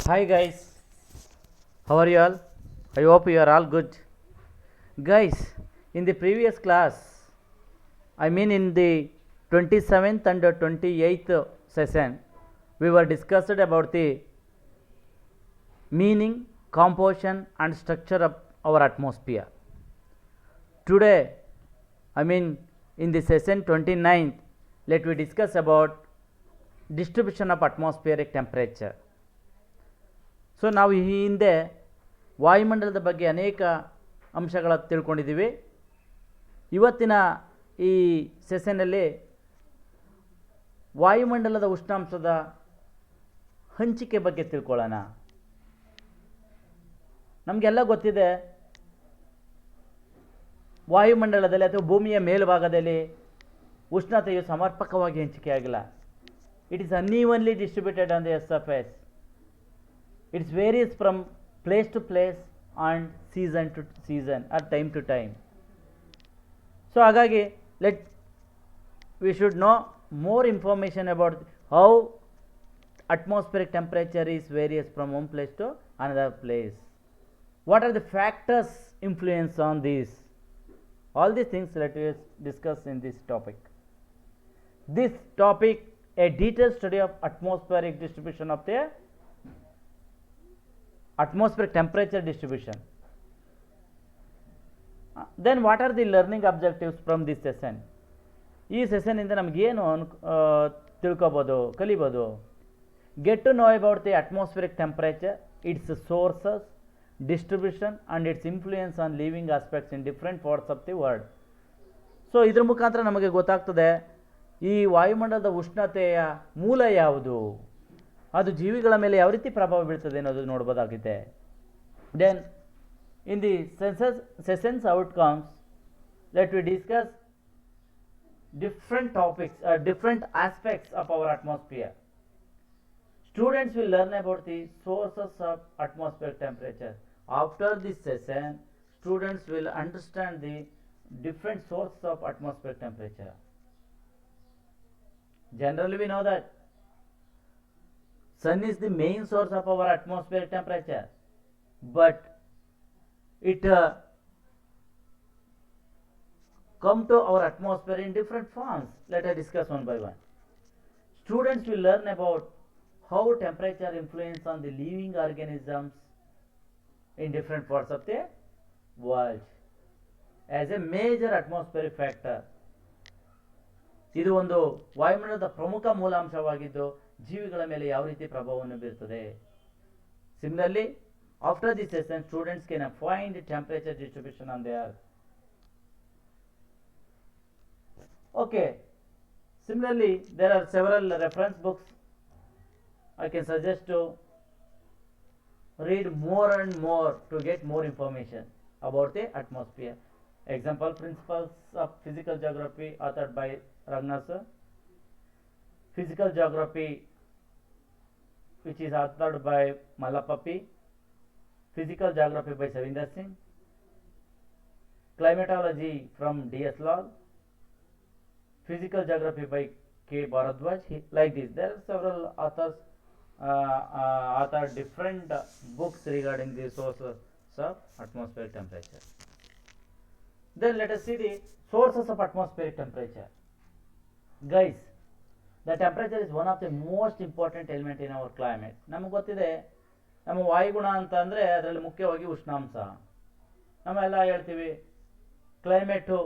Hi guys, how are you all? I hope you are all good. Guys, in the previous class, I mean in the 27th and 28th session, we were discussed about the meaning, composition and structure of our atmosphere. Today, I mean in the session 29th, let we discuss about distribution of atmospheric temperature. So ನಾವು ಈ ಹಿಂದೆ ವಾಯುಮಂಡಲದ ಬಗ್ಗೆ ಅನೇಕ ಅಂಶಗಳ ತಿಳ್ಕೊಂಡಿದ್ದೀವಿ. ಇವತ್ತಿನ ಈ ಸೆಷನ್ನಲ್ಲಿ ವಾಯುಮಂಡಲದ ಉಷ್ಣಾಂಶದ ಹಂಚಿಕೆ ಬಗ್ಗೆ ತಿಳ್ಕೊಳ್ಳೋಣ. ನಮಗೆಲ್ಲ ಗೊತ್ತಿದೆ, ವಾಯುಮಂಡಲದಲ್ಲಿ ಅಥವಾ ಭೂಮಿಯ ಮೇಲ್ಭಾಗದಲ್ಲಿ ಉಷ್ಣತೆಯು ಸಮರ್ಪಕವಾಗಿ ಹಂಚಿಕೆಯಾಗಿಲ್ಲ. It is unevenly distributed on the surface. It varies from place to place and season to season or time to time. So ಹಾಗಾಗಿ we should know more information about how atmospheric temperature is varies from one place to another place. What are the factors influence on this? All these things let us discuss in this topic. This topic, a detailed study of atmospheric distribution of the atmospheric temperature distribution. Then what are the learning objectives from this session? ಈ ಸೆಷನ್ನಿಂದ ನಮಗೇನು ತಿಳ್ಕೊಬೋದು, ಕಲಿಬೋದು? Get to know about the atmospheric temperature, its sources, distribution and its influence on living aspects in different parts of the world. So ಇದ್ರ ಮುಖಾಂತರ ನಮಗೆ ಗೊತ್ತಾಗ್ತದೆ ಈ ವಾಯುಮಂಡಲದ ಉಷ್ಣತೆಯ ಮೂಲ ಯಾವುದು, ಅದು ಜೀವಿಗಳ ಮೇಲೆ ಯಾವ ರೀತಿ ಪ್ರಭಾವ ಬೀಳ್ತದೆ ಅನ್ನೋದು ನೋಡ್ಬೋದಾಗಿದೆ. Then in the sessions outcomes let we discuss different topics or different aspects of our atmosphere. Students will learn about the sources of atmospheric temperature. After this session, students will understand the different sources of atmospheric temperature. Generally we know that sun is the main source of our atmospheric temperature, but it come to our atmosphere in different forms. Let us discuss one by one. Students will learn about how temperature influence on the living organisms in different parts of the world as a major atmospheric factor. ಇದು ಒಂದು ವಾಯುಮಂಡಲದ ಪ್ರಮುಖ ಮೂಲಾಂಶವಾಗಿದ್ದು ಜೀವಿಗಳ ಮೇಲೆ ಯಾವ ರೀತಿ ಪ್ರಭಾವವನ್ನು ಬೀರುತ್ತದೆ. Similarly, after this session, students can find the temperature distribution on the earth. Okay. Similarly, there are several reference books I can suggest to read more and more to get more information about the atmosphere. Example, Principles of Physical Geography, authored by Raghunath sir. Physical Geography, which is authored by Malapappi. Physical Geography by Savinder Singh. Climatology from D.S. Lal. Physical Geography by K. Bharadwaj. Like this, there are several authors authored different books regarding the sources of atmospheric temperature. Then let us see the sources of atmospheric temperature. Guys, the temperature is one of the most important element in our climate. ನಮಗೆ ಗೊತ್ತಿದೆ, ನಮ್ಮ ವಾಯುಗುಣ ಅಂತ ಅಂದರೆ ಅದರಲ್ಲಿ ಮುಖ್ಯವಾಗಿ ಉಷ್ಣಾಂಶ. ನಾವೆಲ್ಲ ಹೇಳ್ತೀವಿ ಕ್ಲೈಮೇಟು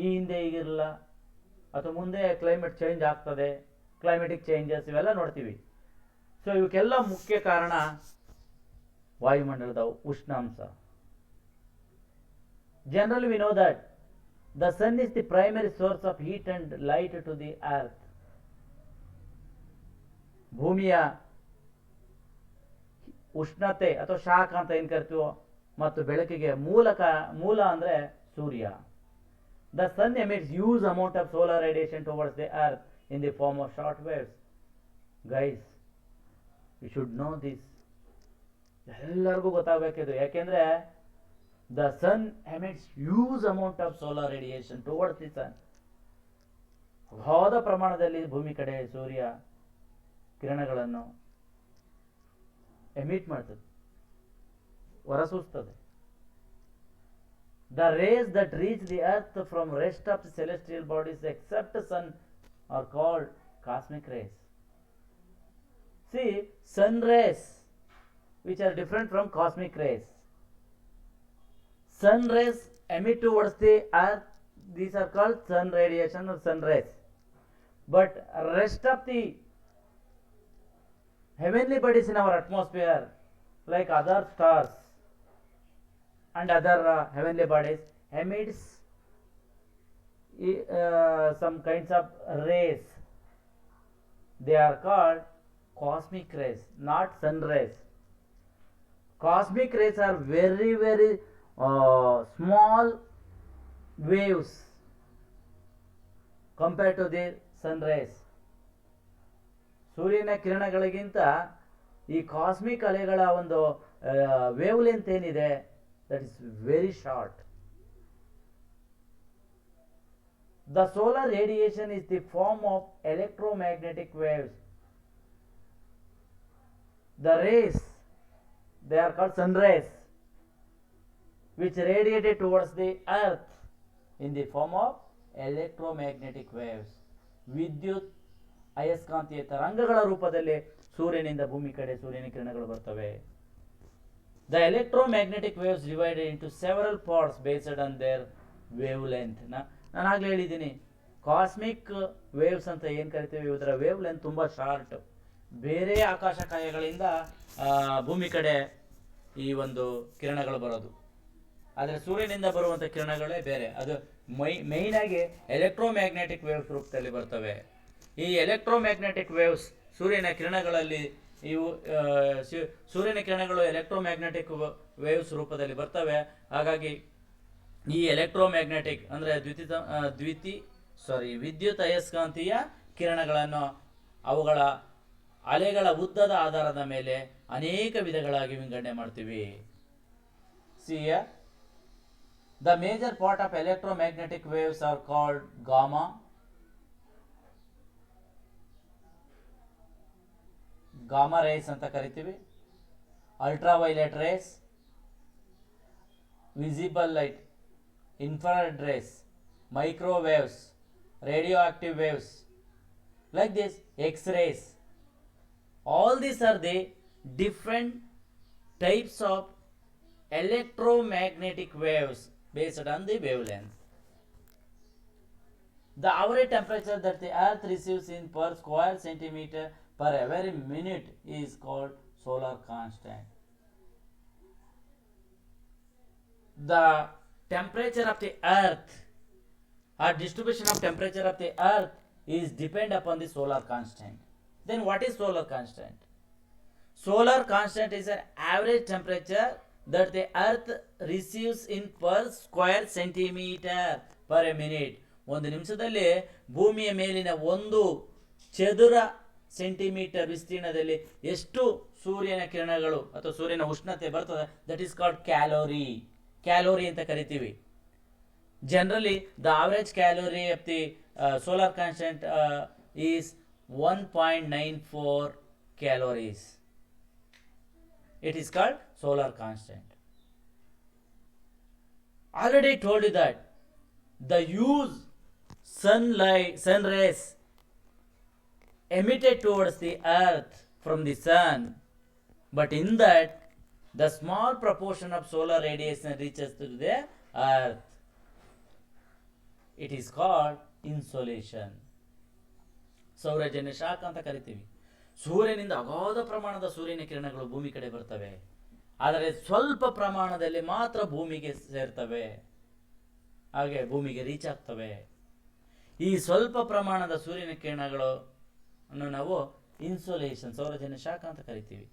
ಈ ಹಿಂದೆ ಈಗಿರಲ್ಲ ಅಥವಾ ಮುಂದೆ ಕ್ಲೈಮೇಟ್ ಚೇಂಜ್ ಆಗ್ತದೆ, ಕ್ಲೈಮೇಟಿಕ್ ಚೇಂಜಸ್ ಇವೆಲ್ಲ ನೋಡ್ತೀವಿ. ಸೊ ಇವಕ್ಕೆಲ್ಲ ಮುಖ್ಯ ಕಾರಣ ವಾಯುಮಂಡಲದ ಉಷ್ಣಾಂಶ. Generally we know that the sun is the primary source of heat and light to the earth. ಭೂಮಿಯ ಉಷ್ಣತೆ ಅಥವಾ ಶಾಖ ಅಂತ ಏನು ಕರಿತೀವೋ ಮತ್ತು ಬೆಳಕಿಗೆ ಮೂಲ ಅಂದರೆ ಸೂರ್ಯ. The sun emits huge amount of solar radiation towards the earth in the form of short waves. Guys, you should know this. ಎಲ್ಲರಿಗೂ ಗೊತ್ತಾಗಬೇಕಿದು. ಯಾಕೆಂದ್ರೆ the sun emits huge amount of solar radiation towards the sun. ಅಗಾಧ ಪ್ರಮಾಣದಲ್ಲಿ ಭೂಮಿ ಕಡೆ ಸೂರ್ಯ ಕಿರಣಗಳನ್ನು emit ಮಾಡ್ತದೆ, ಹೊರಸೂಸ್ತದೆ. The rays that reach the earth from rest of the celestial bodies except sun are called cosmic rays. See, sun rays which are different from cosmic rays. Sun rays emit towards the earth, these are called sun radiation or sun rays. But rest of the heavenly bodies in our atmosphere, like other stars and other heavenly bodies, emits some kinds of rays. They are called cosmic rays, not sun rays. Cosmic rays are very, very small waves compared to the sun rays. ಸೂರ್ಯನ ಕಿರಣಗಳಿಗಿಂತ ಈ cosmic ಅಲೆಗಳ ಒಂದು wave length ಏನಿದೆ, that is very short. The solar radiation is the form of electromagnetic waves. The rays, they are called sun rays, which radiated towards the earth in the form of electromagnetic waves. ವಿದ್ಯುತ್ ಅಯಸ್ಕಾಂತೀಯ ತರಂಗಗಳ ರೂಪದಲ್ಲಿ ಸೂರ್ಯನಿಂದ ಭೂಮಿ ಕಡೆ ಸೂರ್ಯನ ಕಿರಣಗಳು ಬರ್ತವೆ. The electromagnetic waves divided into several parts based on their wavelength. ನಾನು ಆಗಲೇ ಹೇಳಿದ್ದೀನಿ, ಕಾಸ್ಮಿಕ್ ವೇವ್ಸ್ ಅಂತ ಏನು ಕರಿತೀವಿ, ಇದರ ವೇವ್ ಲೆಂತ್ ತುಂಬ ಶಾರ್ಟ್. ಬೇರೆ ಆಕಾಶಕಾಯಗಳಿಂದ ಭೂಮಿ ಕಡೆ ಈ ಒಂದು ಕಿರಣಗಳು ಬರೋದು, ಆದರೆ ಸೂರ್ಯನಿಂದ ಬರುವಂಥ ಕಿರಣಗಳೇ ಬೇರೆ. ಅದು ಮೈನ್ ಆಗಿ ಎಲೆಕ್ಟ್ರೋಮ್ಯಾಗ್ನೆಟಿಕ್ ವೇವ್ಸ್ ರೂಪದಲ್ಲಿ ಬರ್ತವೆ. ಈ ಎಲೆಕ್ಟ್ರೋಮ್ಯಾಗ್ನೆಟಿಕ್ ವೇವ್ಸ್ ಸೂರ್ಯನ ಕಿರಣಗಳಲ್ಲಿ, ಇವು ಸೂರ್ಯನ ಕಿರಣಗಳು ಎಲೆಕ್ಟ್ರೋಮ್ಯಾಗ್ನೆಟಿಕ್ ವೇವ್ಸ್ ರೂಪದಲ್ಲಿ ಬರ್ತವೆ. ಹಾಗಾಗಿ ಈ ಎಲೆಕ್ಟ್ರೋಮ್ಯಾಗ್ನೆಟಿಕ್ ಅಂದರೆ ವಿದ್ಯುತ್ ಅಯಸ್ಕಾಂತೀಯ ಕಿರಣಗಳನ್ನು ಅವುಗಳ ಅಲೆಗಳ ಉದ್ದದ ಆಧಾರದ ಮೇಲೆ ಅನೇಕ ವಿಧಗಳಾಗಿ ವಿಂಗಡಣೆ ಮಾಡ್ತೀವಿ. The major part of electromagnetic waves are called gamma rays ಅಂತ ಕರಿತೀವಿ, ultraviolet rays, visible light, infrared rays, microwaves, radioactive waves, like this, X-rays. All these are the different types of electromagnetic waves based on the wavelength. The average temperature that the earth receives in per square centimeter per every minute is called solar constant. The temperature of the earth or distribution of temperature of the earth is depend upon the solar constant. Then what is solar constant? Solar constant is an average temperature that the earth receives in per square centimeter per minute. ಒಂದು ನಿಮಿಷದಲ್ಲಿ ಭೂಮಿಯ ಮೇಲಿನ ಒಂದು ಚದುರ centimetre ವಿಸ್ತೀರ್ಣದಲ್ಲಿ ಎಷ್ಟು ಸೂರ್ಯನ ಕಿರಣಗಳು ಅಥವಾ ಸೂರ್ಯನ ಉಷ್ಣತೆ ಬರ್ತದೆ, ದಟ್ ಈಸ್ ಕಾಲ್ಡ್ ಕ್ಯಾಲೋರಿ ಅಂತ ಕರಿತೀವಿ. Generally the average calorie of the solar constant is 1.94 calories. It is called solar constant. Already told you that the sun rays emitted towards the earth from the sun, but in that the small proportion of solar radiation reaches to the earth. It is called insolation. ಸೌರಜನ್ಯ ಶಾಖ ಅಂತ ಕರಿತೀವಿ. ಸೂರ್ಯನಿಂದ ಅಗಾಧ ಪ್ರಮಾಣದ ಸೂರ್ಯನ ಕಿರಣಗಳು ಭೂಮಿ ಕಡೆ ಬರ್ತವೆ, ಆದರೆ ಸ್ವಲ್ಪ ಪ್ರಮಾಣದಲ್ಲಿ ಮಾತ್ರ ಭೂಮಿಗೆ ಸೇರ್ತವೆ, ಹಾಗೆ ಭೂಮಿಗೆ ರೀಚ್ ಆಗ್ತವೆ. ಈ ಸ್ವಲ್ಪ ಪ್ರಮಾಣದ ಸೂರ್ಯನ ಕಿರಣಗಳನ್ನು ನಾವು ಇನ್ಸೋಲೇಷನ್, ಸೌರಜನ್ಯ ಶಾಖ ಅಂತ ಕರಿತೀವಿ.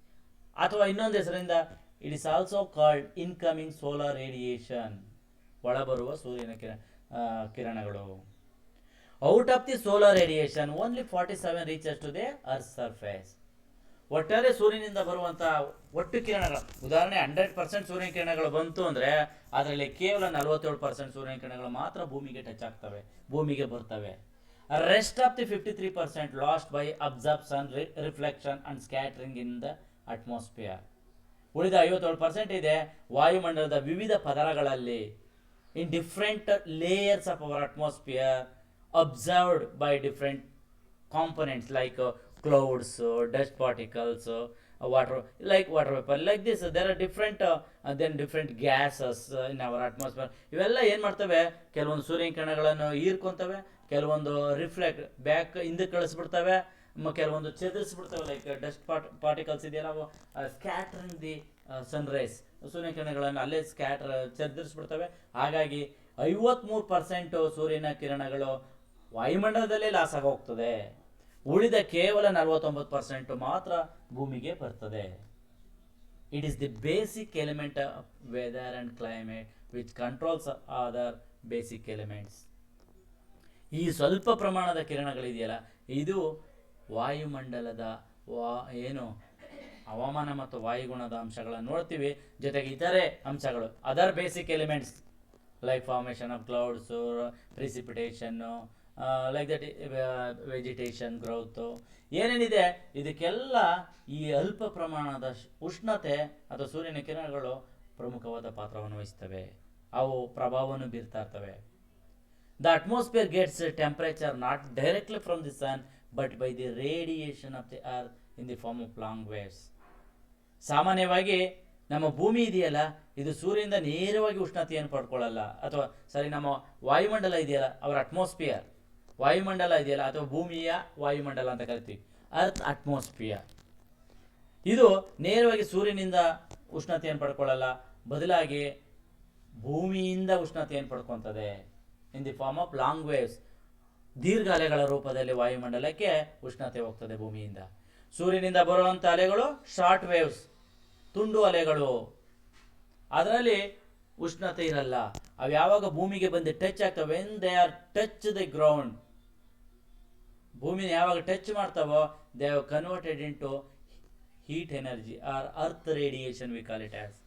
ಅಥವಾ ಇನ್ನೊಂದು ಹೆಸರಿಂದ it is also called incoming solar radiation, ಒಳಬರುವ ಸೂರ್ಯನ ಕಿರಣಗಳು. Out of the solar radiation, only 47 reaches to the earth's surface. ಒಟ್ಟಾರೆ ಸೂರ್ಯನಿಂದ ಬರುವಂಥ ಒಟ್ಟು ಕಿರಣಗಳು, ಉದಾಹರಣೆ 100% ಸೂರ್ಯನ ಕಿರಣಗಳು ಬಂತು ಅಂದರೆ ಅದರಲ್ಲಿ ಕೇವಲ 47% ಸೂರ್ಯನ ಕಿರಣಗಳು ಮಾತ್ರ ಭೂಮಿಗೆ ಟಚ್ ಆಗ್ತವೆ, ಭೂಮಿಗೆ ಬರ್ತವೆ. Rest of the 53% last by absorption, reflection and scattering in the atmosphere. ಉಳಿದ 57% ಇದೆ ವಾಯುಮಂಡಲದ ವಿವಿಧ ಪದರಗಳಲ್ಲಿ, in different layers of our atmosphere observed by different components like clouds, dust particles, water vapor, like this. There are different then different gases in our atmosphere. ಇವೆಲ್ಲ ಏನು ಮಾಡ್ತವೆ, ಕೆಲವೊಂದು ಸೂರ್ಯನ ಕಿರಣಗಳನ್ನು ಹೀರ್ಕೊಂತವೆ, ಕೆಲವೊಂದು ರಿಫ್ಲೆಕ್ಟ್ ಬ್ಯಾಕ್ ಹಿಂದಕ್ಕೆ ಕಳಿಸ್ಬಿಡ್ತವೆ, ಕೆಲವೊಂದು ಚದುರಿಸ್ಬಿಡ್ತವೆ. ಲೈಕ್ ಡಸ್ಟ್ ಪಾರ್ಟಿಕಲ್ಸ್ ಇದೆಯಲ್ಲ, ಅವು ಸ್ಕ್ಯಾಟ್ರಿಂಗ್ ದಿ ಸನ್ರೈಸ್, ಸೂರ್ಯನ ಕಿರಣಗಳನ್ನು ಅಲ್ಲೇ ಚದುರಿಸ್ಬಿಡ್ತವೆ. ಹಾಗಾಗಿ 53% ಸೂರ್ಯನ ಕಿರಣಗಳು ವಾಯುಮಂಡಲದಲ್ಲೇ ಲಾಸ್ ಆಗಿ ಹೋಗ್ತದೆ. ಉಳಿದ ಕೇವಲ 49% ಮಾತ್ರ ಭೂಮಿಗೆ ಬರ್ತದೆ. It is the basic element of weather and climate which controls other basic elements. ಈ ಸ್ವಲ್ಪ ಪ್ರಮಾಣದ ಕಿರಣಗಳಿದೆಯಲ್ಲ, ಇದು ವಾಯುಮಂಡಲದ ಏನು ಹವಾಮಾನ ಮತ್ತು ವಾಯುಗುಣದ ಅಂಶಗಳನ್ನು ನೋಡ್ತೀವಿ. ಜೊತೆಗೆ ಇತರೆ ಅಂಶಗಳು, other basic elements like formation of clouds, precipitation, like that vegetation growth, ಏನೇನಿದೆ ಇದಕ್ಕೆಲ್ಲ ಈ ಅಲ್ಪ ಪ್ರಮಾಣದ ಉಷ್ಣತೆ ಅಥವಾ ಸೂರ್ಯನ ಕಿರಣಗಳು ಪ್ರಮುಖವಾದ ಪಾತ್ರವನ್ನು ವಹಿಸ್ತವೆ. ಅವು ಪ್ರಭಾವವನ್ನು ಬೀರ್ತಾ ಇರ್ತವೆ. The atmosphere gets temperature not directly from the sun but by the radiation of the earth in the form of long waves. ಸಾಮಾನ್ಯವಾಗಿ ನಮ್ಮ ಭೂಮಿ ಇದೆಯಲ್ಲ, ಇದು ಸೂರ್ಯನಿಂದ ನೇರವಾಗಿ ಉಷ್ಣತೆಯನ್ನು ಪಡ್ಕೊಳ್ಳಲ್ಲ. ಅಥವಾ ನಮ್ಮ ವಾಯುಮಂಡಲ ಇದೆಯಲ್ಲ, ಅವರ ಅಟ್ಮಾಸ್ಫಿಯರ್, ವಾಯುಮಂಡಲ ಇದೆಯಲ್ಲ ಅಥವಾ ಭೂಮಿಯ ವಾಯುಮಂಡಲ ಅಂತ ಕರಿತೀವಿ, ಅರ್ತ್ ಅಟ್ಮಾಸ್ಫಿಯರ್. ಇದು ನೇರವಾಗಿ ಸೂರ್ಯನಿಂದ ಉಷ್ಣತೆಯನ್ನು ಪಡ್ಕೊಳ್ಳಲ್ಲ, ಬದಲಾಗಿ ಭೂಮಿಯಿಂದ ಉಷ್ಣತೆಯನ್ನು ಪಡ್ಕೊತದೆ in the form of long waves. ದೀರ್ಘ ಅಲೆಗಳ ರೂಪದಲ್ಲಿ ವಾಯುಮಂಡಲಕ್ಕೆ ಉಷ್ಣತೆ ಹೋಗ್ತದೆ ಭೂಮಿಯಿಂದ. ಸೂರ್ಯನಿಂದ ಬರುವಂಥ ಅಲೆಗಳು ಶಾರ್ಟ್ ವೇವ್ಸ್, ತುಂಡು ಅಲೆಗಳು. ಅದರಲ್ಲಿ ಉಷ್ಣತೆ ಇರಲ್ಲ. ಅವು ಯಾವಾಗ ಭೂಮಿಗೆ ಬಂದು ಟಚ್ ಆಗ್ತವೆ, when they are touch the ground, ಭೂಮಿನ ಯಾವಾಗ ಟಚ್ ಮಾಡ್ತಾವೋ, they have converted into heat energy or earth radiation, we call it as.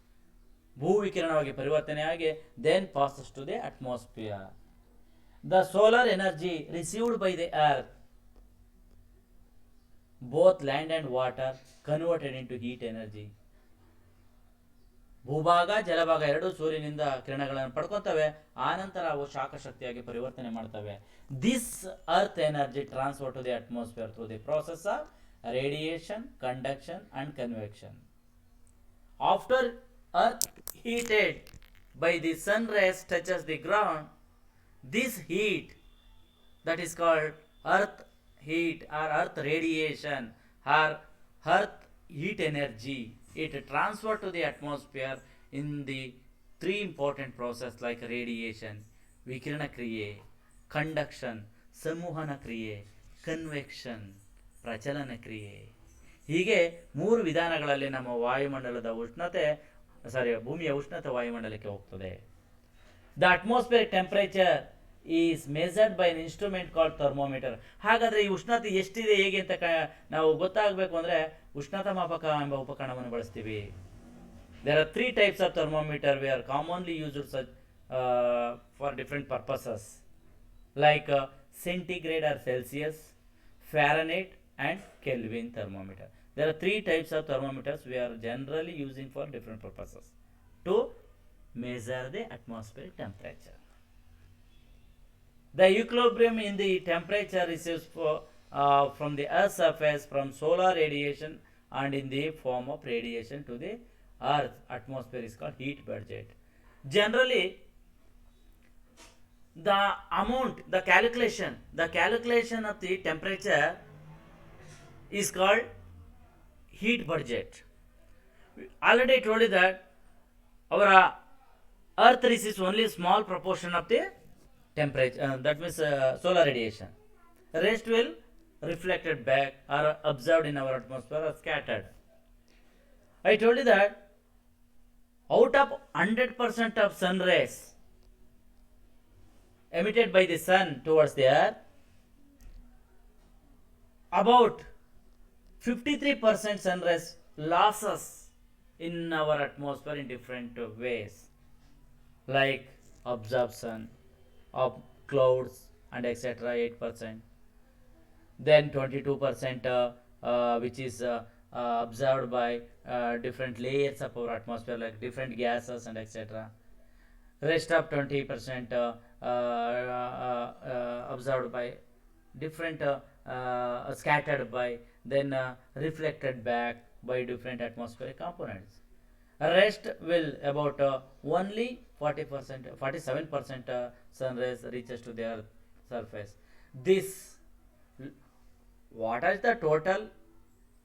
ಭೂ ವಿಕಿರಣವಾಗಿ ಪರಿವರ್ತನೆ ಆಗಿ then passes to the atmosphere. The solar energy received by the earth, both land and water, converted into heat energy. ಭೂಭಾಗ ಜಲಭಾಗ ಎರಡೂ ಸೂರ್ಯನಿಂದ ಕಿರಣಗಳನ್ನು ಪಡ್ಕೊತವೆ, ಆನಂತರ ಅವು ಶಾಖ ಶಕ್ತಿಯಾಗಿ ಪರಿವರ್ತನೆ ಮಾಡ್ತವೆ. This earth energy transfer to the atmosphere through the process of radiation, conduction and convection. After earth heated by the sun rays touches the ground, this heat, that is called earth heat or earth radiation or earth heat energy, it transferred to the atmosphere in the three important process like radiation, vikirana kriye, conduction, sammohana kriye, convection, ಪ್ರಚಲನ ಕ್ರಿಯೆ. ಹೀಗೆ 3 ವಿಧಾನಗಳಲ್ಲಿ ನಮ್ಮ ವಾಯುಮಂಡಲದ ಉಷ್ಣತೆ ಭೂಮಿಯ ಉಷ್ಣತೆ ವಾಯುಮಂಡಲಕ್ಕೆ ಹೋಗ್ತದೆ. The atmospheric temperature is measured by an instrument called thermometer. ಹಾಗಾದರೆ ಈ ಉಷ್ಣತೆ ಎಷ್ಟಿದೆ ಹೇಗೆ ಅಂತ ನಾವು ಗೊತ್ತಾಗಬೇಕು ಅಂದರೆ ಉಷ್ಣತಾ ಮಾಪಕ ಎಂಬ ಉಪಕರಣವನ್ನು ಬಳಸ್ತೀವಿ. There are 3 types of thermometer we are commonly used such for different purposes like centigrade or Celsius, Fahrenheit and Kelvin thermometer. There are 3 types of thermometers we are generally using for different purposes to measure the atmospheric temperature. The equilibrium in the temperature receives from the earth's surface from solar radiation and in the form of radiation to the earth atmosphere is called heat budget. Generally the amount, the calculation of the temperature is called heat budget. Already told you that our earth receives only small proportion of the temperature, that means solar radiation. The rest will reflected back or observed in our atmosphere or scattered. I told you that out of 100% of sun rays emitted by the sun towards the earth, about 53% sun rays losses in our atmosphere in different ways, like absorption of clouds and etc. 8%. Then 22% which is observed by different layers of our atmosphere, like different gases and etc. Rest of 20% observed by different scattered by, then reflected back by different atmospheric components. Rest will about only 40%, 47% sun rays reaches to the earth surface. This, what is the total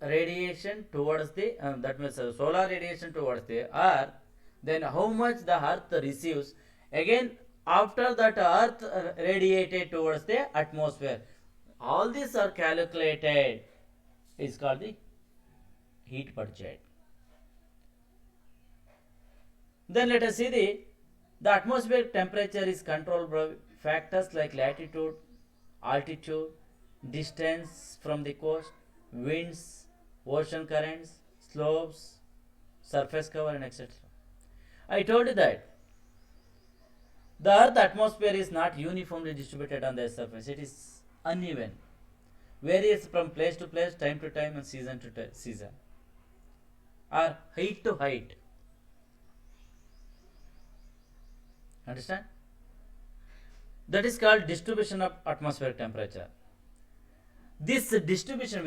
radiation towards the that means solar radiation towards the earth, then how much the earth receives again after that earth radiated towards the atmosphere. All these are calculated, is called the heat budget. Then let us see the atmospheric temperature is controlled by factors like latitude, altitude, distance from the coast, winds, ocean currents, slopes, surface cover, and etc. I told you that the Earth atmosphere is not uniformly distributed on the surface. It is uneven, varies from place to place, time to time, and season to season, or height to height. Understand? That is called distribution of atmospheric temperature. This distribution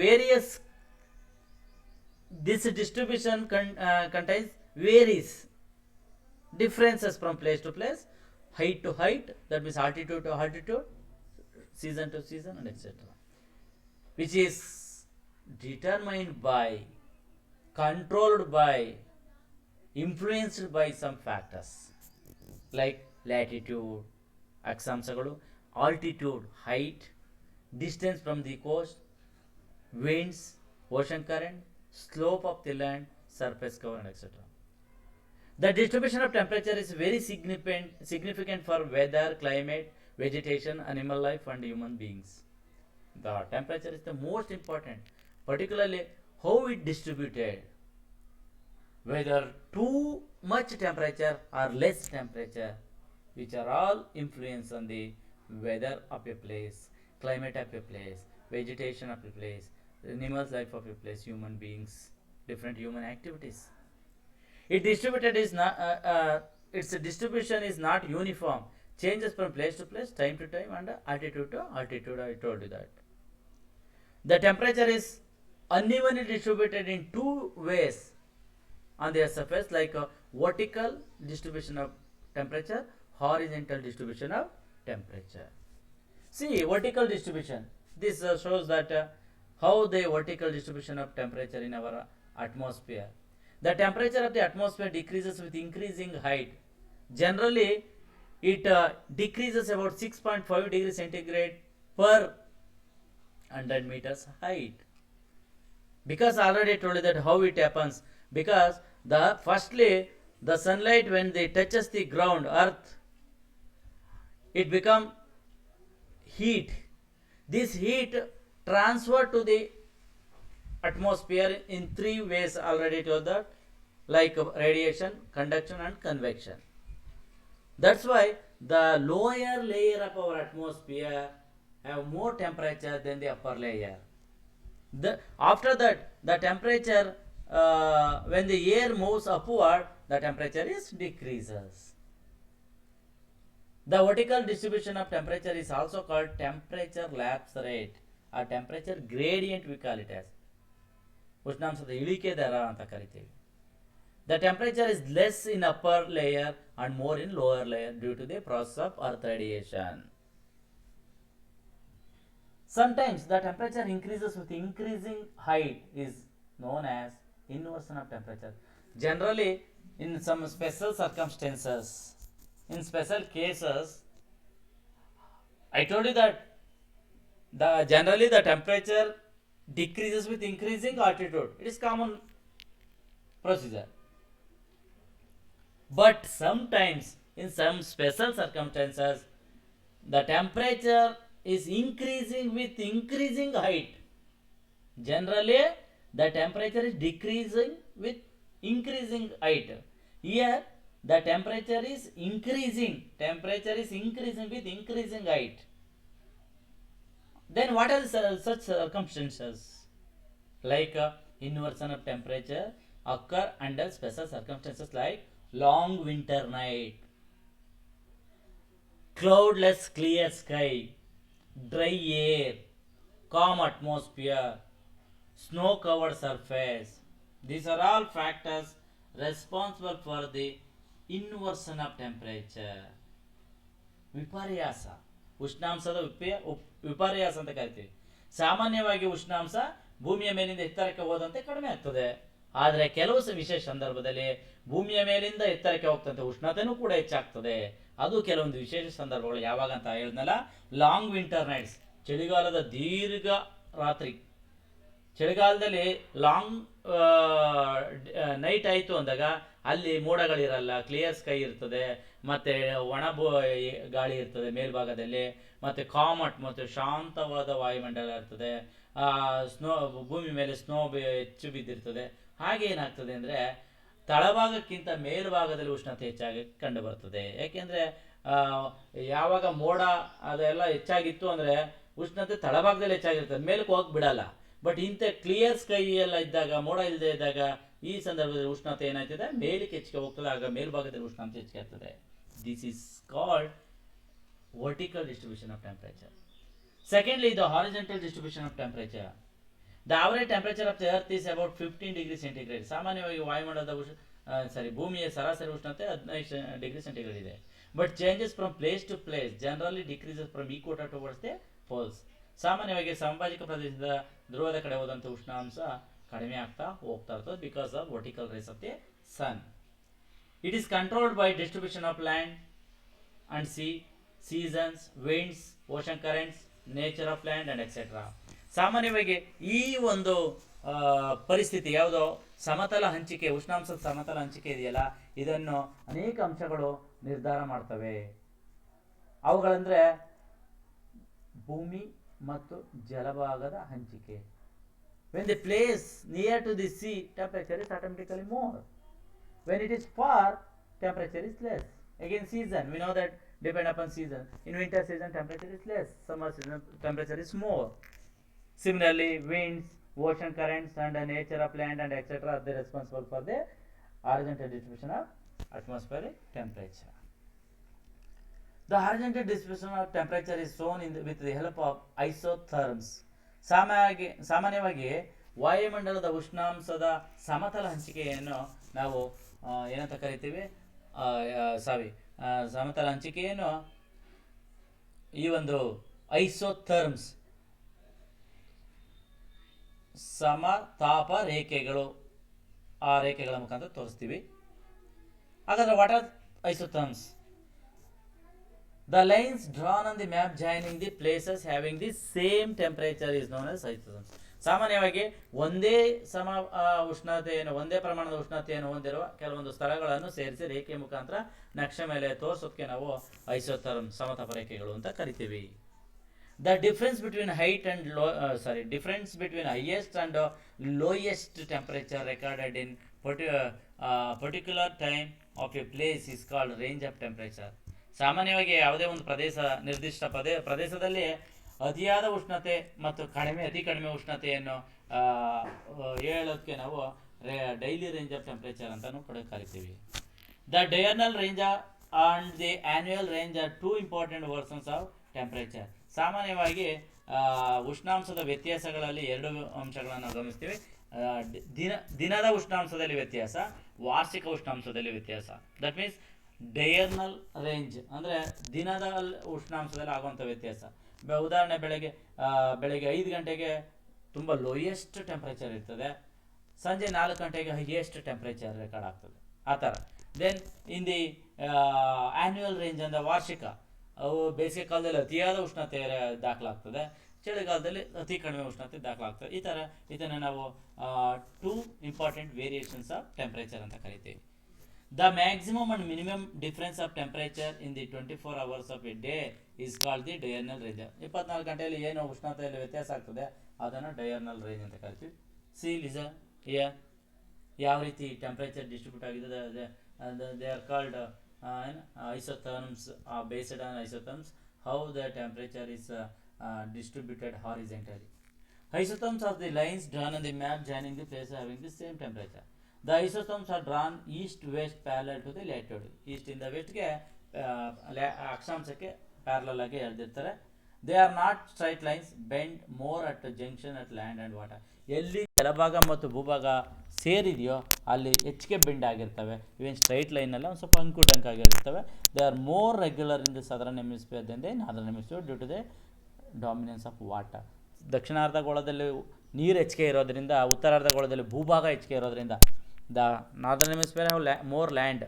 contains varies differences from place to place, height to height, that means altitude to altitude, season to season, and etc., which is determined by, controlled by, influenced by some factors like latitude, ಅಕ್ಷಾಂಶಗಳು, altitude, height, distance from the coast, winds, ocean current, slope of the land, surface cover, and etc. The distribution of temperature is very significant for weather, climate, vegetation, animal life, and human beings. The temperature is the most important, particularly how it distributed, whether too much temperature or less temperature, which are all influence on the weather of a place, climate of a place, vegetation of a place, animals life of a place, human beings, different human activities. Its distribution is not uniform, changes from place to place, time to time, and altitude to altitude. I told you that. The temperature is unevenly distributed in two ways on the surface, like a vertical distribution of temperature, horizontal distribution of temperature. See, vertical distribution. This shows that how the vertical distribution of temperature in our atmosphere. The temperature of the atmosphere decreases with increasing height. Generally, it decreases about 6.5 degrees centigrade per 100 meters height. Because I already told you that how it happens. Because firstly, the sunlight, when it touches the ground, earth, it becomes heat. This heat transfer to the atmosphere in three ways, already told that, like radiation, conduction, and convection. That's why the lower layer of our atmosphere have more temperature than the upper layer. After that, the temperature, when the air moves upward, the temperature is decreases. The vertical distribution of temperature is also called temperature lapse rate or temperature gradient, we call it as. ಉಷ್ಣಾಂಶದ ಇಳಿಕೆ ದರ ಅಂತ ಕರಿತೀವಿ. The temperature is less in upper layer and more in lower layer due to the process of earth radiation. Sometimes the temperature increases with increasing height is known as inversion of temperature. Generally, in some special circumstances, in special cases, I told you that generally the temperature decreases with increasing altitude. It is common procedure. But sometimes, in some special circumstances, the temperature is increasing with increasing height. Generally, the temperature is decreasing with increasing height. Here, the temperature is increasing. Temperature is increasing with increasing height. Then what are such circumstances? Like Inversion of temperature occur under special circumstances like long winter night, cloudless clear sky, dry air, calm atmosphere, snow covered surface. These are all factors responsible for the inversion of temperature. ವಿಪರ್ಯಾಸ, ಉಷ್ಣಾಂಶದ ವಿಪರ್ಯಾಸ ಅಂತ ಕರಿತೀವಿ. ಸಾಮಾನ್ಯವಾಗಿ ಉಷ್ಣಾಂಶ ಭೂಮಿಯ ಮೇಲಿಂದ ಎತ್ತರಕ್ಕೆ ಹೋದಂತೆ ಕಡಿಮೆ ಆಗ್ತದೆ. ಆದರೆ ಕೆಲವು ವಿಶೇಷ ಸಂದರ್ಭದಲ್ಲಿ ಭೂಮಿಯ ಮೇಲಿಂದ ಎತ್ತರಕ್ಕೆ ಹೋಗ್ತಂತೆ ಉಷ್ಣತೆನೂ ಕೂಡ ಹೆಚ್ಚಾಗ್ತದೆ. ಅದು ಕೆಲವೊಂದು ವಿಶೇಷ ಸಂದರ್ಭಗಳು. ಯಾವಾಗ ಅಂತ ಹೇಳಿದ್ನಲ್ಲ, ಲಾಂಗ್ ವಿಂಟರ್ ನೈಟ್ಸ್, ಚಳಿಗಾಲದ ದೀರ್ಘ ರಾತ್ರಿ. ಚಳಿಗಾಲದಲ್ಲಿ ಲಾಂಗ್ ನೈಟ್ ಆಯಿತು ಅಂದಾಗ ಅಲ್ಲಿ ಮೋಡಗಳಿರಲ್ಲ, ಕ್ಲಿಯರ್ ಸ್ಕೈ ಇರ್ತದೆ, ಮತ್ತು ಒಣ ಗಾಳಿ ಇರ್ತದೆ ಮೇಲ್ಭಾಗದಲ್ಲಿ, ಮತ್ತು ಕಾಮ್ ಮತ್ತು ಶಾಂತವಾದ ವಾಯುಮಂಡಲ ಇರ್ತದೆ. ಸ್ನೋ, ಭೂಮಿ ಮೇಲೆ ಸ್ನೋ ಹೆಚ್ಚು ಬಿದ್ದಿರ್ತದೆ. ಹಾಗೆ ಏನಾಗ್ತದೆ ಅಂದರೆ ತಳಭಾಗಕ್ಕಿಂತ ಮೇಲ್ಭಾಗದಲ್ಲಿ ಉಷ್ಣತೆ ಹೆಚ್ಚಾಗಿ ಕಂಡು ಬರ್ತದೆ. ಯಾಕೆಂದರೆ ಯಾವಾಗ ಮೋಡ ಅದೆಲ್ಲ ಹೆಚ್ಚಾಗಿತ್ತು ಅಂದರೆ ಉಷ್ಣತೆ ತಳಭಾಗದಲ್ಲಿ ಹೆಚ್ಚಾಗಿರ್ತದೆ, ಮೇಲಕ್ಕೆ ಹೋಗಿ ಬಿಡಲ್ಲ. ಬಟ್ ಇಂಥ ಕ್ಲಿಯರ್ ಸ್ಕೈ ಎಲ್ಲ ಇದ್ದಾಗ, ಮೋಡ ಇಲ್ಲದೆ ಇದ್ದಾಗ, ಈ ಸಂದರ್ಭದಲ್ಲಿ ಉಷ್ಣತೆ ಏನಾಗ್ತದೆ, ಮೇಲಕ್ಕೆ ಹೆಚ್ಚಿಗೆ ಹೋಗ್ತದೆ. ಆಗ ಮೇಲ್ಭಾಗದಲ್ಲಿ ಉಷ್ಣಾಂಶ ಹೆಚ್ಚಿಗೆ ಆಗ್ತದೆ. This is called vertical distribution of temperature. Secondly, the horizontal distribution of temperature. The average temperature of the earth is about 15 degrees centigrade. ಸಾಮಾನ್ಯವಾಗಿ ವಾಯುಮಂಡಲದ ಭೂಮಿಯ ಸರಾಸರಿ ಉಷ್ಣತೆ 15 ಡಿಗ್ರಿ ಸೆಂಟಿಗ್ರೇಡ್ ಇದೆ. But changes from place to place generally decreases from equator towards the poles. ಸಾಮಾನ್ಯವಾಗಿ ಸಂಭಾಜಿಕ ಪ್ರದೇಶದ ಧ್ರುವದ ಕಡೆ ಹೋದಂಥ ಉಷ್ಣಾಂಶ ಕಡಿಮೆ ಆಗ್ತಾ ಹೋಗ್ತಾ ಇರ್ತದೆ, because of vertical rays of the sun. It is controlled by distribution of land and sea, seasons, winds, ocean currents, nature of land and etcetera. ಸಾಮಾನ್ಯವಾಗಿ ಈ ಒಂದು ಪರಿಸ್ಥಿತಿ ಯಾವುದೋ ಸಮತಲ ಹಂಚಿಕೆ, ಉಷ್ಣಾಂಶದ ಸಮತಲ ಹಂಚಿಕೆ ಇದೆಯಲ್ಲ, ಇದನ್ನು ಅನೇಕ ಅಂಶಗಳು ನಿರ್ಧಾರ ಮಾಡ್ತವೆ. ಅವುಗಳಂದ್ರೆ ಭೂಮಿ ಮತ್ತು ಜಲಭಾಗದ ಹಂಚಿಕೆ. When the place near to the sea, temperature is automatically more. When it is far, temperature is less. Again, season, we know that depend upon season. In winter season, temperature is less. Summer season, temperature is more. Similarly, winds, ocean currents, and the nature of land and etc. are they responsible for the horizontal distribution of atmospheric temperature. The horizontal distribution of temperature is shown with the help of isotherms. ಸಾಮಾನ್ಯವಾಗಿ ವಾಯುಮಂಡಲದ ಉಷ್ಣಾಂಶದ ಸಮತಲ ಹಂಚಿಕೆಯನ್ನು ನಾವು ಏನಂತ ಕರಿತೀವಿ, ಸಮತಲ ಹಂಚಿಕೆಯನ್ನು ಈ ಒಂದು ಐಸೋಥರ್ಮ್ಸ್, ಸಮತಾಪ ರೇಖೆಗಳು, ಆ ರೇಖೆಗಳ ಮುಖಾಂತರ ತೋರಿಸ್ತೀವಿ. ಹಾಗಾದ್ರೆ what are isotherms? The lines drawn on the map joining the places having the same temperature is known as isotherms. ಸಾಮಾನ್ಯವಾಗಿ ಒಂದೇ ಉಷ್ಣತೆಯನ್ನು, ಒಂದೇ ಪ್ರಮಾಣದ ಉಷ್ಣತೆಯನ್ನು ಹೊಂದಿರುವ ಕೆಲವೊಂದು ಸ್ಥಳಗಳನ್ನು ಸೇರಿಸಿ ರೇಖೆ ಮುಖಾಂತರ ನಕ್ಷೆ ಮೇಲೆ ತೋರಿಸೋದಕ್ಕೆ ನಾವು ಐಸೋಥರ್ಮ್, ಸಮತಾಪ ರೇಖೆಗಳು ಅಂತ ಕರಿತೀವಿ. The difference between highest and lowest temperature recorded in particular time of a place is called range of temperature. ಸಾಮಾನ್ಯವಾಗಿ ಯಾವುದೇ ಒಂದು ನಿರ್ದಿಷ್ಟ ಪ್ರದೇಶದಲ್ಲಿ ಅತಿಯಾದ ಉಷ್ಣತೆ ಮತ್ತು ಅತಿ ಕಡಿಮೆ ಉಷ್ಣತೆಯನ್ನು ಹೇಳೋದಕ್ಕೆ ನಾವು ಡೈಲಿ ರೇಂಜ್ ಆಫ್ ಟೆಂಪರೇಚರ್ ಅಂತಾನು ಕೂಡ ಕರಿತೀವಿ. The diurnal range and the annual range are two important versions of temperature. ಸಾಮಾನ್ಯವಾಗಿ ಉಷ್ಣಾಂಶದ ವ್ಯತ್ಯಾಸಗಳಲ್ಲಿ ಎರಡು ಅಂಶಗಳನ್ನು ಗಮನಿಸ್ತೀವಿ. ದಿನದ ಉಷ್ಣಾಂಶದಲ್ಲಿ ವ್ಯತ್ಯಾಸ, ವಾರ್ಷಿಕ ಉಷ್ಣಾಂಶದಲ್ಲಿ ವ್ಯತ್ಯಾಸ. ದಟ್ ಮೀನ್ಸ್ ಡಯರ್ನಲ್ ರೇಂಜ್ ಅಂದರೆ ದಿನದ ಉಷ್ಣಾಂಶದಲ್ಲಿ ಆಗುವಂಥ ವ್ಯತ್ಯಾಸ. ಉದಾಹರಣೆ, ಬೆಳಗ್ಗೆ 5 ಗಂಟೆಗೆ ತುಂಬ ಲೋಯೆಸ್ಟ್ ಟೆಂಪ್ರೇಚರ್ ಇರ್ತದೆ, ಸಂಜೆ 4 ಗಂಟೆಗೆ ಹೈಯೆಸ್ಟ್ ಟೆಂಪ್ರೇಚರ್ ರೆಕಾರ್ಡ್ ಆಗ್ತದೆ, ಆ ಥರ. Then in the annual range ಅಂದರೆ ವಾರ್ಷಿಕ, ಅವು ಬೇಸಿಗೆ ಕಾಲದಲ್ಲಿ ಅತಿಯಾದ ಉಷ್ಣತೆ ದಾಖಲಾಗ್ತದೆ, ಚಳಿಗಾಲದಲ್ಲಿ ಅತಿ ಕಡಿಮೆ ಉಷ್ಣತೆ ದಾಖಲಾಗ್ತದೆ. ಈ ಥರ ಇದನ್ನು ನಾವು 2 ಇಂಪಾರ್ಟೆಂಟ್ ವೇರಿಯೇಷನ್ಸ್ ಆಫ್ ಟೆಂಪ್ರೇಚರ್ ಅಂತ ಕರಿತೀವಿ. The maximum and minimum difference of temperature in the 24 hours of a day is called the diurnal range. 24 ಗಂಟೆಯಲ್ಲಿ ಏನು ಉಷ್ಣತೆಯಲ್ಲಿ ವ್ಯತ್ಯಾಸ ಆಗ್ತದೆ ಅದನ್ನು ಡಯರ್ನಲ್ ರೇಂಜ್ ಅಂತ ಕರಿತೀವಿ. ಯಾವ ರೀತಿ ಟೆಂಪರೇಚರ್ ಡಿಸ್ಟ್ರಿಬ್ಯೂಟ್ ಆಗಿದೆ, they are called isotherms, based on isotherms, how the temperature is distributed horizontally. Isotherms are the lines drawn on the map joining the places having the same temperature. The isotherms are drawn east-west parallel to the latitude. East ಇಂದ ವೆಸ್ಟ್ಗೆ ಅಕ್ಷಾಂಶಕ್ಕೆ parallel ಆಗಿ ಎಳೆದಿರ್ತಾರೆ. They are not straight lines bend more at junction at land and water. ಎಲ್ಲಿ ಜಲಭಾಗ ಮತ್ತು ಭೂಭಾಗ ಸೇರಿದೆಯೋ ಅಲ್ಲಿ ಹೆಚ್ಚಿಗೆ bend ಆಗಿರ್ತವೆ. ಇವೇನು ಸ್ಟ್ರೈಟ್ ಲೈನಲ್ಲ, ಒಂದು ಸ್ವಲ್ಪ ಅಂಕು ಡಂಕ್ ಆಗಿರ್ತವೆ. They are more regular in the southern hemisphere then the northern hemisphere due to the dominance of water. ದಕ್ಷಿಣಾರ್ಧಗೋಳದಲ್ಲಿ ನೀರು ಹೆಚ್ಚಿಗೆ ಇರೋದ್ರಿಂದ, ಉತ್ತರಾರ್ಧಗೋಳದಲ್ಲಿ ಭೂಭಾಗ ಹೆಚ್ಚಿಗೆ ಇರೋದ್ರಿಂದ the northern hemisphere have more land,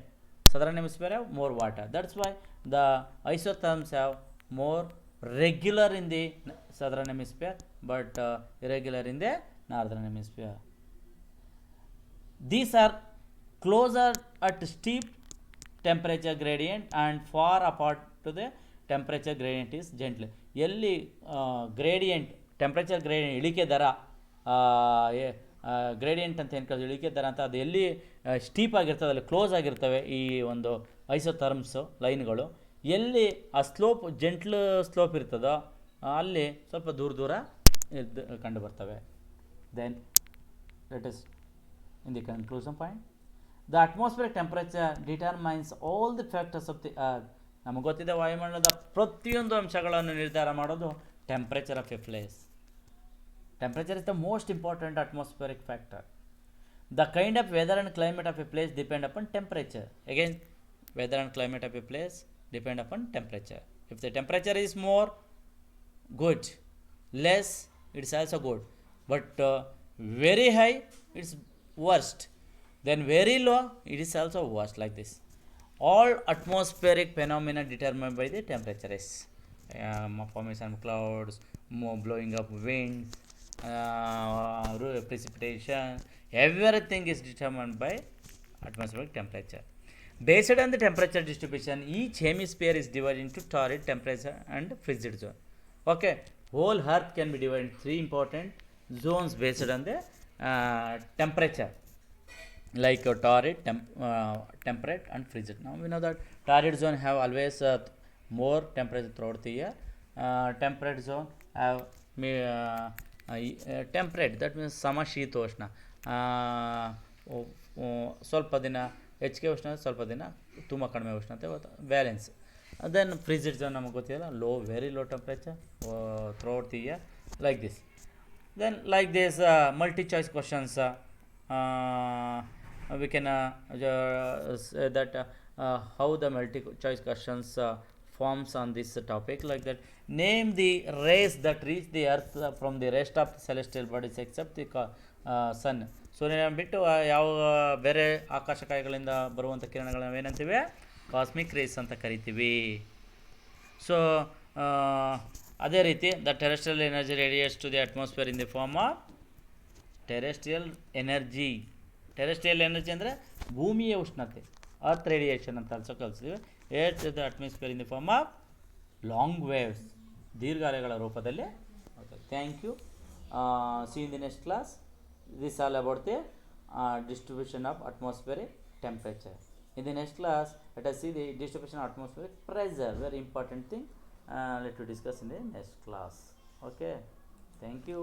southern hemisphere have more water. That's why the isotherms have more regular in the southern hemisphere but irregular in the northern hemisphere. These are closer at steep temperature gradient and far apart to the temperature gradient is gently. ಎಲ್ಲಿ gradient temperature gradient ಇಳಿಕೆ ದರ gradient ಅಂತ ಏನು ಕರೀತೀವಿ, ಇಳಿಕೆ ದರ ಅಂತ, ಅದು ಎಲ್ಲಿ ಸ್ಟೀಪ್ ಆಗಿರ್ತದೆ ಅಲ್ಲಿ ಕ್ಲೋಸ್ ಆಗಿರ್ತವೆ ಈ ಒಂದು ಐಸೋಥರ್ಮ್ಸು ಲೈನ್ಗಳು. ಎಲ್ಲಿ ಆ ಸ್ಲೋಪ್ ಜೆಂಟ್ಲ್ ಸ್ಲೋಪ್ ಇರ್ತದೋ ಅಲ್ಲಿ ಸ್ವಲ್ಪ ದೂರ ಕಂಡು ಬರ್ತವೆ. Then let us in the conclusion point, the atmospheric temperature determines all the factors of the earth. ನಮಗೆ ಗೊತ್ತಿದೆ ವಾಯುಮಂಡಲದ ಪ್ರತಿಯೊಂದು ಅಂಶಗಳನ್ನು ನಿರ್ಧಾರ ಮಾಡೋದು temperature of a place. Temperature is the most important atmospheric factor. The kind of weather and climate of a place depend upon temperature. Again, weather and climate of a place depend upon temperature. If the temperature is more, good. Less, it's also good. But very high, it's worst. Then very low, it is also worst, like this. All atmospheric phenomena determined by the temperature is formation of clouds, blowing up winds, precipitation, everything is determined by atmospheric temperature. Based on the temperature distribution, each hemisphere is divided into torrid, temperature and frigid zone. Okay, whole earth can be divided into three important zones based on the temperature, like torrid, temperate and frigid. Now we know that torrid zone have always more temperature throughout the year. Temperate zone have temperate, that means ಸಮಶೀತೋಷ್ಣ, ಸ್ವಲ್ಪ ದಿನ ಹೆಚ್ಚಿಗೆ ಉಷ್ಣ, ಸ್ವಲ್ಪ ದಿನ ತುಂಬ ಕಡಿಮೆ ಉಷ್ಣತೆ, ಬ್ಯಾಲೆನ್ಸ್. ದೆನ್ ಫ್ರಿಜಿಡ್ ಝೋನ್ ನಮಗೆ ಗೊತ್ತಿಲ್ಲ, low, very low temperature throughout the year, like this. Then like this multi choice questions we can say that how the multi choice questions forms on this topic, like that. Name the rays that reach the earth from the rest of the celestial bodies except the sun. ಸೂರ್ಯನ ಬಿಟ್ಟು ಯಾವ ಬೇರೆ ಆಕಾಶಕಾಯಗಳಿಂದ ಬರುವಂಥ ಕಿರಣಗಳನ್ನ ಏನಂತೀವಿ, cosmic race ಅಂತ ಕರಿತೀವಿ. So ಅದೇ ರೀತಿ the terrestrial energy radiates to the atmosphere in the form of terrestrial energy. Terrestrial energy ಅಂದರೆ ಭೂಮಿಯ ಉಷ್ಣತೆ, ಅರ್ತ್ ರೇಡಿಯೇಷನ್ ಅಂತ ಅಲ್ಸೋ ಕಲಿಸ್ತೀವಿ. At the atmosphere in the form of long waves, ದೀರ್ಘಾಲೆಗಳ ರೂಪದಲ್ಲಿ. Okay, thank you. See in the next class. This all about the distribution of atmospheric temperature. In the next class, let us see the distribution of atmospheric pressure, very important thing. Let us discuss in the next class. Okay, thank you.